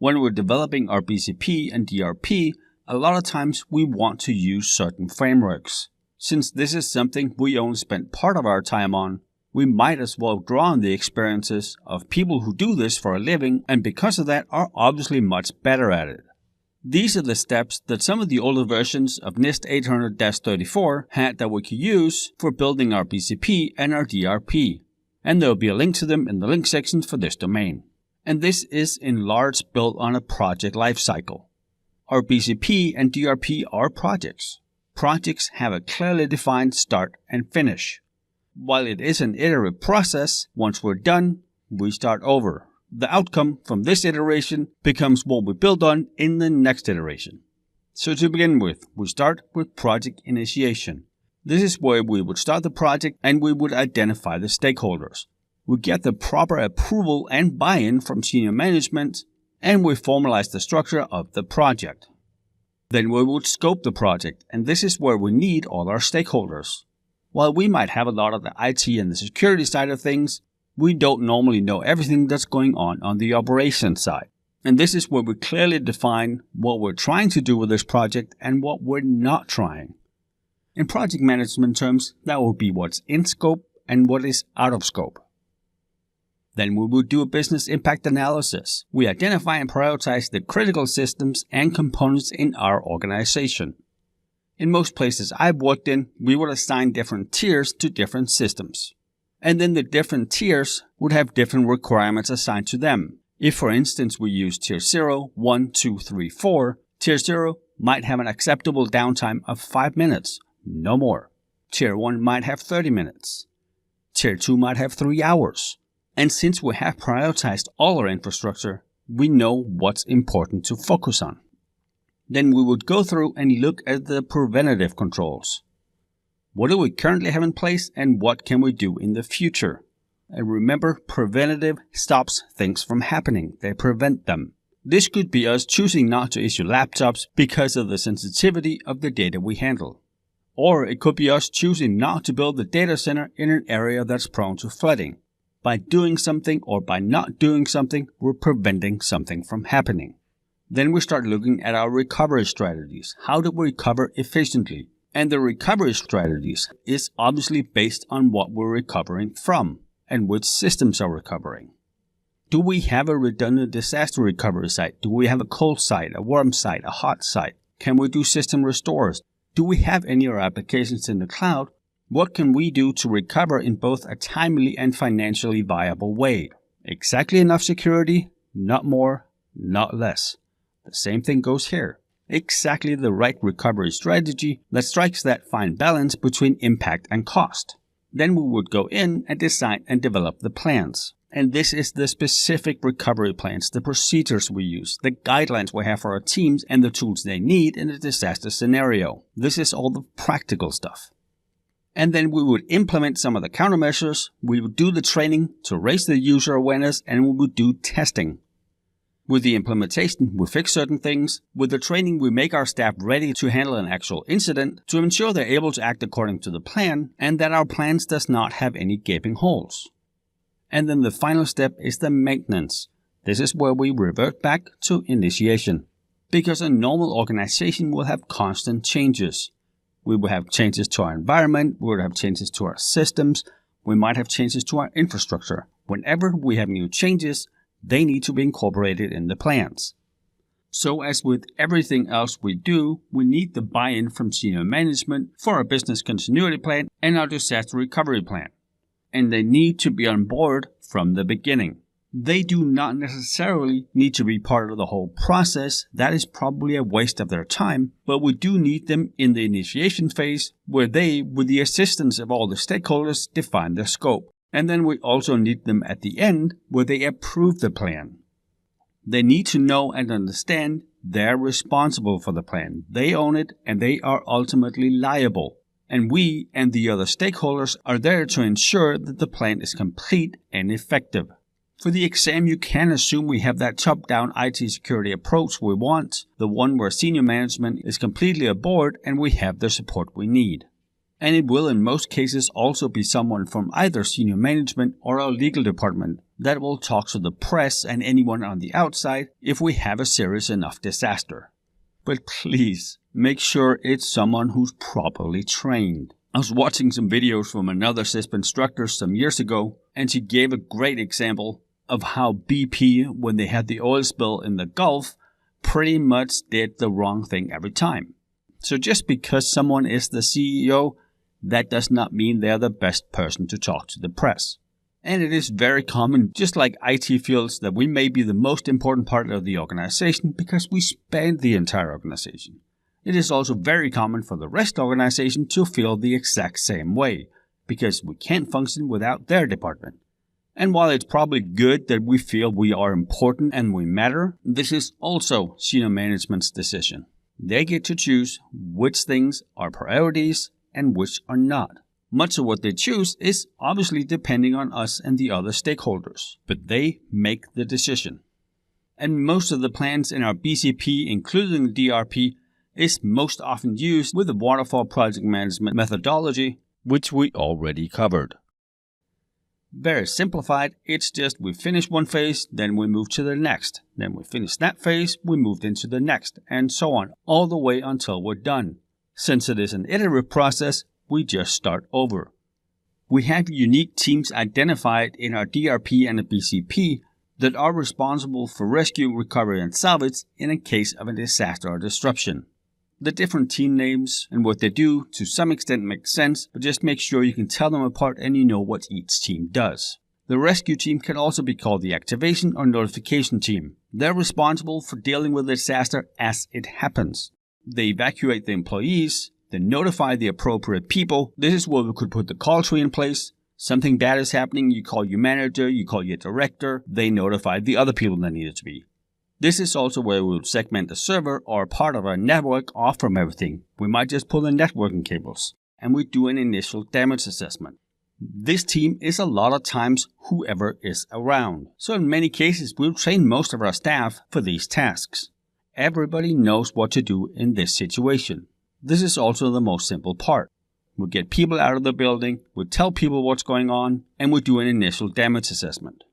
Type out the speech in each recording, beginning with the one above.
When we're developing our BCP and DRP, a lot of times we want to use certain frameworks. Since this is something we only spend part of our time on, we might as well draw on the experiences of people who do this for a living and because of that are obviously much better at it. These are the steps that some of the older versions of NIST 800-34 had that we could use for building our BCP and our DRP, and there will be a link to them in the link section for this domain. And this is in large built on a project lifecycle. Our BCP and DRP are projects. Projects have a clearly defined start and finish. While it is an iterative process, once we're done, we start over. The outcome from this iteration becomes what we build on in the next iteration. So to begin with, we start with project initiation. This is where we would start the project and we would identify the stakeholders. We get the proper approval and buy-in from senior management, and we formalize the structure of the project. Then we would scope the project, and this is where we need all our stakeholders. While we might have a lot of the IT and the security side of things, we don't normally know everything that's going on the operations side. And this is where we clearly define what we're trying to do with this project and what we're not trying. In project management terms, that will be what's in scope and what is out of scope. Then we will do a business impact analysis. We identify and prioritize the critical systems and components in our organization. In most places I've worked in, we would assign different tiers to different systems. And then the different tiers would have different requirements assigned to them. If, for instance, we use Tier 0, 1, 2, 3, 4, Tier 0 might have an acceptable downtime of 5 minutes, no more. Tier 1 might have 30 minutes. Tier 2 might have 3 hours. And since we have prioritized all our infrastructure, we know what's important to focus on. Then we would go through and look at the preventative controls. What do we currently have in place and what can we do in the future? And remember, preventative stops things from happening. They prevent them. This could be us choosing not to issue laptops because of the sensitivity of the data we handle. Or it could be us choosing not to build the data center in an area that's prone to flooding. By doing something or by not doing something, we're preventing something from happening. Then we start looking at our recovery strategies. How do we recover efficiently? And the recovery strategies is obviously based on what we're recovering from and which systems are recovering. Do we have a redundant disaster recovery site? Do we have a cold site, a warm site, a hot site? Can we do system restores? Do we have any of our applications in the cloud? What can we do to recover in both a timely and financially viable way? Exactly enough security, not more, not less. The same thing goes here. Exactly the right recovery strategy that strikes that fine balance between impact and cost. Then we would go in and design and develop the plans. And this is the specific recovery plans, the procedures we use, the guidelines we have for our teams, and the tools they need in a disaster scenario. This is all the practical stuff. And then we would implement some of the countermeasures, we would do the training to raise the user awareness, and we would do testing. With the implementation, we fix certain things. With the training, we make our staff ready to handle an actual incident to ensure they're able to act according to the plan and that our plans does not have any gaping holes. And then the final step is the maintenance. This is where we revert back to initiation. Because a normal organization will have constant changes. We will have changes to our environment, we will have changes to our systems, we might have changes to our infrastructure. Whenever we have new changes, they need to be incorporated in the plans. So as with everything else we do, we need the buy-in from senior management for our business continuity plan and our disaster recovery plan. And they need to be on board from the beginning. They do not necessarily need to be part of the whole process. That is probably a waste of their time, but we do need them in the initiation phase where they, with the assistance of all the stakeholders, define their scope. And then we also need them at the end where they approve the plan. They need to know and understand they're responsible for the plan. They own it and they are ultimately liable. And we and the other stakeholders are there to ensure that the plan is complete and effective. For the exam, you can assume we have that top-down IT security approach we want, the one where senior management is completely aboard and we have the support we need. And it will in most cases also be someone from either senior management or our legal department that will talk to the press and anyone on the outside if we have a serious enough disaster. But please, make sure it's someone who's properly trained. I was watching some videos from another CISP instructor some years ago, and she gave a great example of how BP, when they had the oil spill in the Gulf, pretty much did the wrong thing every time. So just because someone is the CEO, that does not mean they're the best person to talk to the press. And it is very common, just like IT feels that we may be the most important part of the organization because we span the entire organization. It is also very common for the rest of the organization to feel the exact same way, because we can't function without their department. And while it's probably good that we feel we are important and we matter, this is also senior management's decision. They get to choose which things are priorities and which are not. Much of what they choose is obviously depending on us and the other stakeholders, but they make the decision. And most of the plans in our BCP, including the DRP, is most often used with the waterfall project management methodology, which we already covered. Very simplified, it's just we finish one phase, then we move to the next. Then we finish that phase, we moved into the next, and so on, all the way until we're done. Since it is an iterative process, we just start over. We have unique teams identified in our DRP and the BCP that are responsible for rescue, recovery, and salvage in a case of a disaster or disruption. The different team names and what they do to some extent make sense, but just make sure you can tell them apart and you know what each team does. The rescue team can also be called the activation or notification team. They're responsible for dealing with the disaster as it happens. They evacuate the employees, they notify the appropriate people. This is where we could put the call tree in place. Something bad is happening, you call your manager, you call your director, they notify the other people that needed to be. This is also where we'll segment the server or part of our network off from everything. We might just pull the networking cables, and we do an initial damage assessment. This team is a lot of times whoever is around. So in many cases, we'll train most of our staff for these tasks. Everybody knows what to do in this situation. This is also the most simple part. We get people out of the building, we tell people what's going on, and we do an initial damage assessment.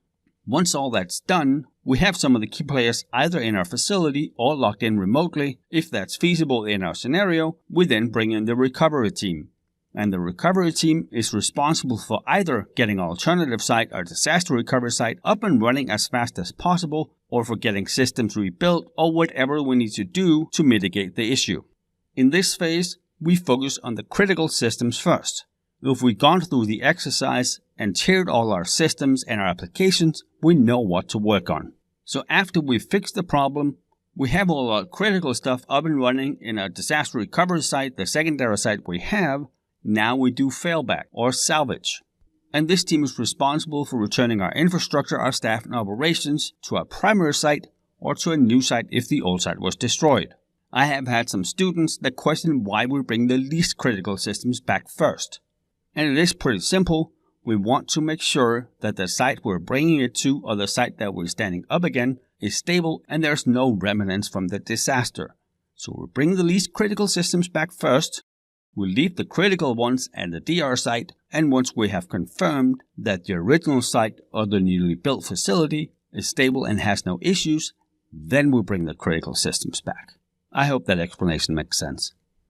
Once all that's done, we have some of the key players either in our facility or logged in remotely. If that's feasible in our scenario, we then bring in the recovery team. And the recovery team is responsible for either getting an alternative site or disaster recovery site up and running as fast as possible, or for getting systems rebuilt, or whatever we need to do to mitigate the issue. In this phase, we focus on the critical systems first. If we've gone through the exercise and tiered all our systems and our applications, we know what to work on. So after we fix the problem, we have all our critical stuff up and running in our disaster recovery site, the secondary site we have. Now we do failback or salvage. And this team is responsible for returning our infrastructure, our staff, and operations to our primary site or to a new site if the old site was destroyed. I have had some students that question why we bring the least critical systems back first. And it is pretty simple. We want to make sure that the site we're bringing it to or the site that we're standing up again is stable and there's no remnants from the disaster. So we bring the least critical systems back first. We leave the critical ones at the DR site, and once we have confirmed that the original site or the newly built facility is stable and has no issues, then we bring the critical systems back. I hope that explanation makes sense.